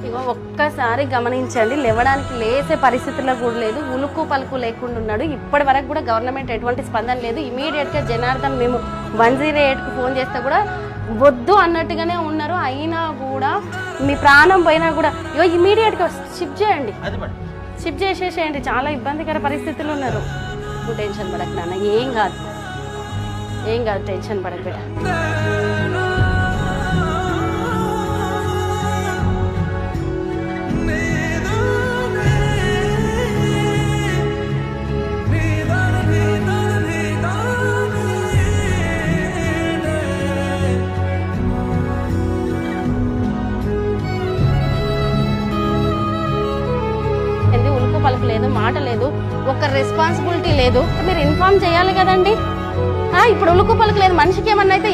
ఇగో ఒక్కసారి గమనించండి, లేవడానికి లేసే పరిస్థితుల్లో కూడా లేదు, ఉలుకు పలుకు లేకుండా ఉన్నాడు. ఇప్పటి వరకు కూడా గవర్నమెంట్ ఎటువంటి స్పందన లేదు. ఇమీడియట్గా జనార్దన్ మేము 108కు ఫోన్ చేస్తే కూడా వద్దు అన్నట్టుగానే ఉన్నారు. అయినా కూడా మీ ప్రాణం పోయినా కూడా ఇగో ఇమీడియట్గా షిఫ్ట్ చేయండి, షిఫ్ట్ చేసేసేయండి. చాలా ఇబ్బందికర పరిస్థితులు ఉన్నారు. నువ్వు టెన్షన్ పడకు నాన్న, ఏం కాదు, ఏం కాదు, టెన్షన్ పడకు బిడ్డ. పలుకు లేదు, మాట లేదు, ఒక రెస్పాన్సిబిలిటీ లేదు. మీరు ఇన్ఫార్మ్ చేయాలి కదండి. ఇప్పుడు ఉలుకు పలుకు లేదు, మనిషికి ఏమన్నా అయితే